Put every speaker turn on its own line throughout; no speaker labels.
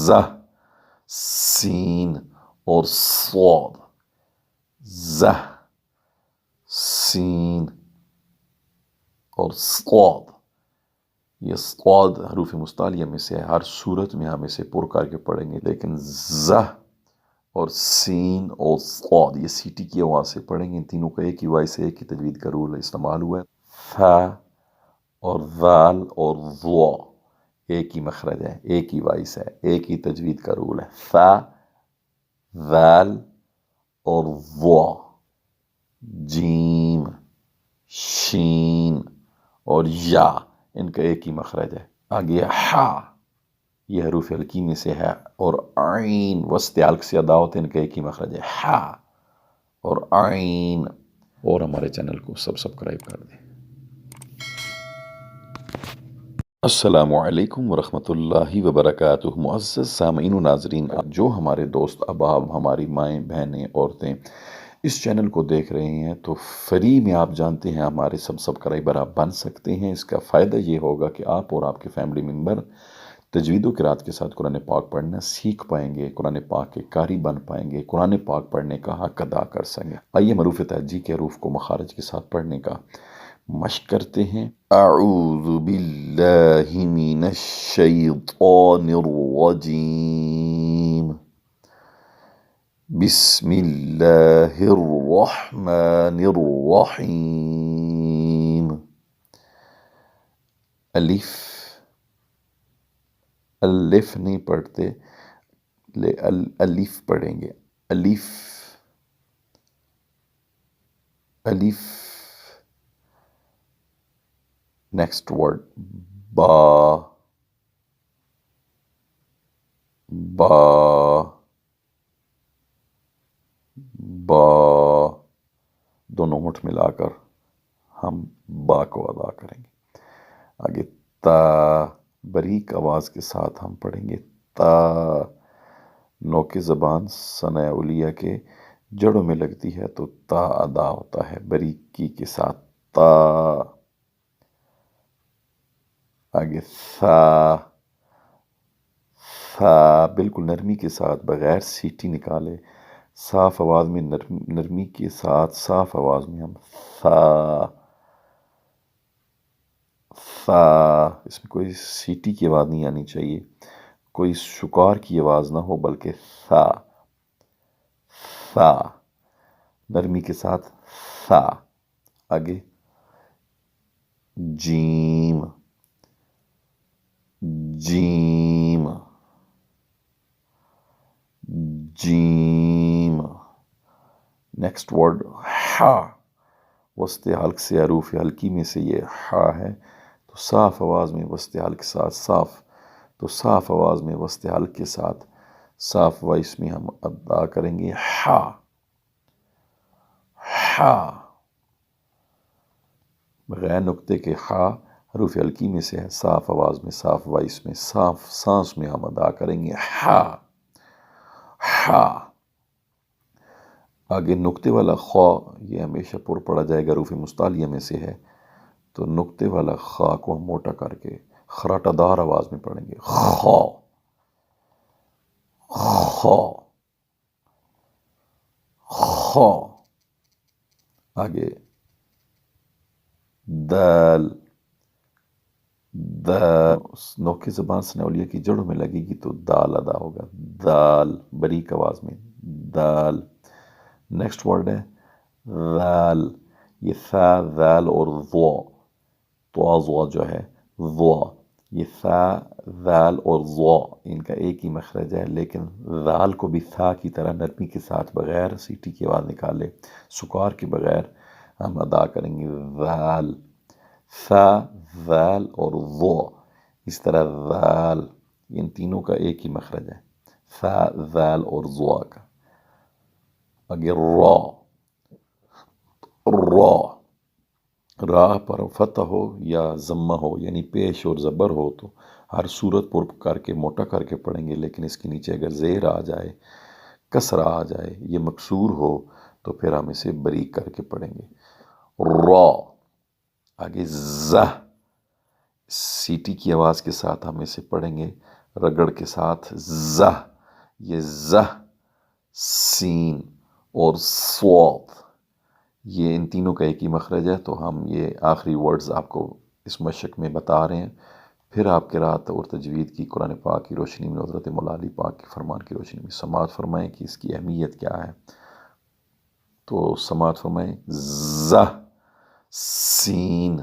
ز، سین اور صاد، ز، سین اور صاد۔ یہ صاد حروف مستعلیہ میں سے ہے، ہر صورت میں ہم اسے پر کر کے پڑھیں گے، لیکن ز اور سین اور صاد یہ سیٹی کی آواز سے پڑھیں گے۔ ان تینوں کا ایک ہی وائس ہے، ایک ہی تجوید کا رول استعمال ہوا ہے۔ ف اور ذال اور ضا ایک ہی مخرج ہے، ایک ہی وائس ہے، ایک ہی تجوید کا رول ہے۔ ف، ذال اور ضا، جیم، شین اور یا، ان کا ایک ہی مخرج ہے۔ آگے ہا، یہ حروف حلقی میں سے ہے، اور عین وسط حلق سے ادا ہوتے ہیں، ان کا ایک ہی مخرج ہے، ہا اور عین۔ اور ہمارے چینل کو سبسکرائب کر دیں۔ السلام علیکم ورحمۃ اللہ وبرکاتہ۔ معزز سامعین و ناظرین، جو ہمارے دوست احباب، ہماری مائیں بہنیں عورتیں اس چینل کو دیکھ رہے ہیں تو فری میں آپ جانتے ہیں ہمارے سبسکرائبر آپ بن سکتے ہیں۔ اس کا فائدہ یہ ہوگا کہ آپ اور آپ کے فیملی ممبر تجوید و قرات کے ساتھ قرآن پاک پڑھنا سیکھ پائیں گے، قرآن پاک کے قاری بن پائیں گے، قرآن پاک پڑھنے کا حق ادا کر سکیں گے۔ آئیے حروف تہجی کے حروف کو مخارج کے ساتھ پڑھنے کا مشق کرتے ہیں۔ اعوذ باللہ من الشیطان الرجیم، بسم اللہ الرحمن الرحیم۔ الف، الف نہیں پڑھتے، الف پڑھیں گے، الف، الف۔ نیکسٹ ورڈ با، با، با، دونوں ہونٹ ملا کر ہم با کو ادا کریں گے۔ آگے تا، باریک آواز کے ساتھ ہم پڑھیں گے تا۔ نوک زبان ثناء علیہ کے جڑوں میں لگتی ہے تو تا ادا ہوتا ہے باریکی کے ساتھ، تا۔ آگے ثا، ثا بالکل نرمی کے ساتھ بغیر سیٹی نکالے، صاف آواز میں نرمی کے ساتھ صاف آواز میں ہم ثا، ثا۔ اس میں کوئی سیٹی کی آواز نہیں آنی چاہیے، کوئی شکار کی آواز نہ ہو، بلکہ ثا، ثا، نرمی کے ساتھ ثا۔ آگے جیم، جیم، جیم۔ نیکسٹ ورڈ ہا، وسط حلق سے حروف حلقی میں سے یہ ہا ہے، تو صاف آواز میں وسط حلق کے ساتھ صاف آواز میں وسط حلق کے ساتھ صاف وائس میں ہم ادا کریں گے ہا، ہا۔ بغیر نقطے کے ہا حروف حلقی میں سے ہے، صاف آواز میں صاف وائس میں صاف سانس میں ہم ادا کریں گے ہا، ہا۔ آگے نقطے والا خا، یہ ہمیشہ پر پڑھا جائے گا، حروف مستعلیہ میں سے ہے، تو نقطے والا خا کو ہم موٹا کر کے خراٹہ دار آواز میں پڑھیں گے خا، خا، خا۔ آگے دال، دال نوک زبان ثناء علیہ کی جڑوں میں لگے گی تو دال ادا ہوگا، دال باریک آواز میں دال۔ نیکسٹ ورڈ ہے ذال، یہ ثا، ذال اور ضا، تو ضا جو ہے ضا، یہ ثا، ذال اور ضا ان کا ایک ہی مخرج ہے، لیکن ذال کو بھی ثا کی طرح نرمی کے ساتھ بغیر سیٹی کی آواز نکالے، سکار کے بغیر ہم ادا کریں گے ذال، ثا، ذال اور ضا۔ اس طرح ذال، ان تینوں کا ایک ہی مخرج ہے، ثا، ذال اور ضا کا۔ آگے را، را، راہ پر فتح ہو یا ضمہ ہو، یعنی پیش اور زبر ہو تو ہر صورت پر کر کے موٹا کر کے پڑھیں گے، لیکن اس کے نیچے اگر زیر آ جائے، کسر آ جائے، یہ مکسور ہو تو پھر ہم اسے باریک کر کے پڑھیں گے را۔ آگے زہ، سیٹی کی آواز کے ساتھ ہم اسے پڑھیں گے رگڑ کے ساتھ زہ، یہ زہ، سین اور صاد، یہ ان تینوں کا ایک ہی مخرج ہے۔ تو ہم یہ آخری ورڈز آپ کو اس مشق میں بتا رہے ہیں، پھر آپ قرات اور تجوید کی قرآن پاک کی روشنی میں، حضرت مولا علی پاک کی فرمان کی روشنی میں سماعت فرمائیں کہ اس کی اہمیت کیا ہے۔ تو سماعت فرمائیں، زہ، سین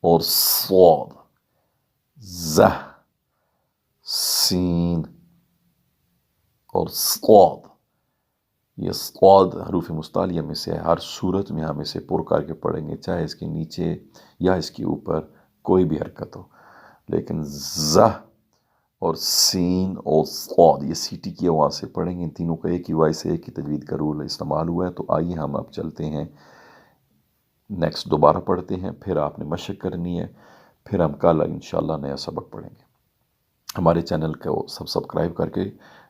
اور صاد، زہ، سین اور صاد۔ یہ صاد حروف مستعلیہ میں سے ہے، ہر صورت میں ہم اسے پر کر کے پڑھیں گے، چاہے اس کے نیچے یا اس کے اوپر کوئی بھی حرکت ہو، لیکن زہ اور سین اور صاد یہ سیٹی کی آواز سے پڑھیں گے۔ ان تینوں کا ایک ہی وائس سے ایک ہی تجوید کا رول استعمال ہوا ہے۔ تو آئیے ہم اب چلتے ہیں نیکسٹ، دوبارہ پڑھتے ہیں، پھر آپ نے مشق کرنی ہے، پھر ہم کل انشاءاللہ نیا سبق پڑھیں گے۔ ہمارے چینل کو سبسکرائب کر کے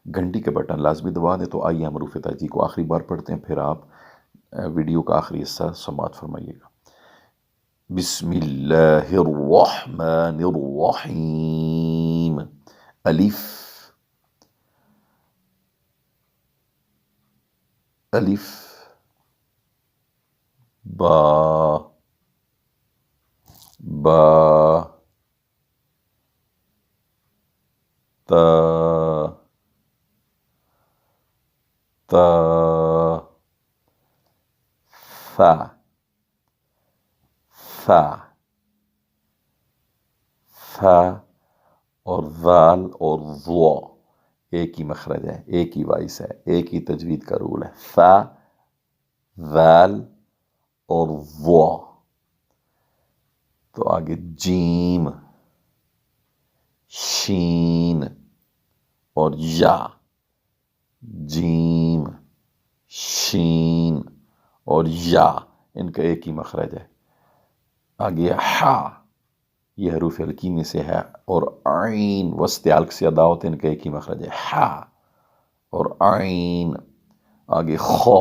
گھنٹی کا بٹن لازمی دبا دیں۔ تو آئیے ہم حروف تہجی کو آخری بار پڑھتے ہیں، پھر آپ ویڈیو کا آخری حصہ سماعت فرمائیے گا۔ بسم اللہ الرحمن الرحیم۔ الف، الف، با، با، تا، تا، ثا، ثا، ثا اور ذال اور ضوا ایک ہی مخرج ہے، ایک ہی وائس ہے، ایک ہی تجوید کا رول ہے، ثا، ذال اور ضوا۔ تو آگے جیم، شین اور یا، جیم، شین اور یا، ان کا ایک ہی مخرج ہے۔ آگے ہا، یہ حروف حلقی میں سے ہے، اور عین وسط حلق سے ادا ہوتے ہیں، ان کا ایک ہی مخرج ہے، ہا اور عین۔ آگے خو،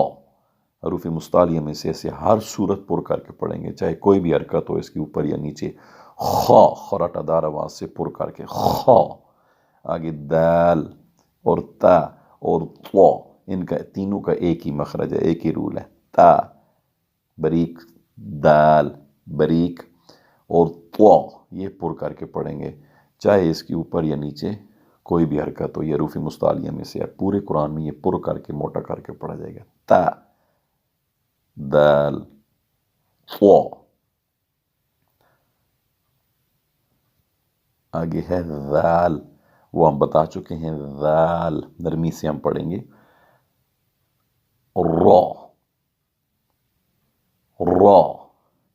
حروف مستعلیہ میں سے اسے ہر صورت پر کر کے پڑھیں گے، چاہے کوئی بھی حرکت ہو اس کے اوپر یا نیچے، خو، خراٹہ دار آواز سے پر کر کے، خو۔ آگے دال اور تا اور طو، ان کا تینوں کا ایک ہی مخرج ہے، ایک ہی رول ہے، تا، بریک، دال، بریک اور طو، یہ پر کر کے پڑھیں گے، چاہے اس کے اوپر یا نیچے کوئی بھی حرکت ہو۔ یہ حروف مستعلیہ میں سے ہے، پورے قرآن میں یہ پر کر کے موٹا کر کے پڑھا جائے گا، تا، دال، طو۔ آگے ہے ذال، وہ ہم بتا چکے ہیں، ذال نرمی سے ہم پڑھیں گے، رو، رو،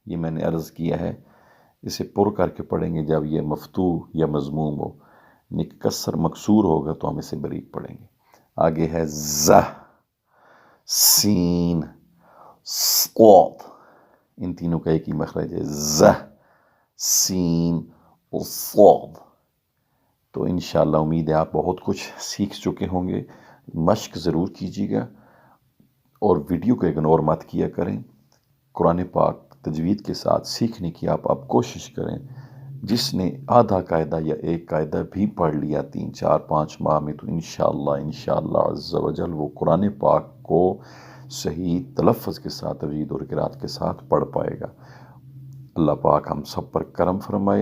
یہ میں نے عرض کیا ہے، اسے پر کر کے پڑھیں گے جب یہ مفتوح یا مضموم ہو، کسر مکسور ہوگا تو ہم اسے بریک پڑھیں گے۔ آگے ہے زہ، سین، صاد، ان تینوں کا ایک ہی مخرج ہے، زہ، سین اور صاد۔ تو انشاءاللہ امید ہے آپ بہت کچھ سیکھ چکے ہوں گے، مشق ضرور کیجیے گا اور ویڈیو کو اگنور مت کیا کریں۔ قرآن پاک تجوید کے ساتھ سیکھنے کی آپ کوشش کریں۔ جس نے آدھا قاعدہ یا ایک قاعدہ بھی پڑھ لیا 3، 4، 5 ماہ میں، تو انشاءاللہ عز و جل وہ قرآن پاک کو صحیح تلفظ کے ساتھ، تجوید اور قرات کے ساتھ پڑھ پائے گا۔ اللہ پاک ہم سب پر کرم فرمائے۔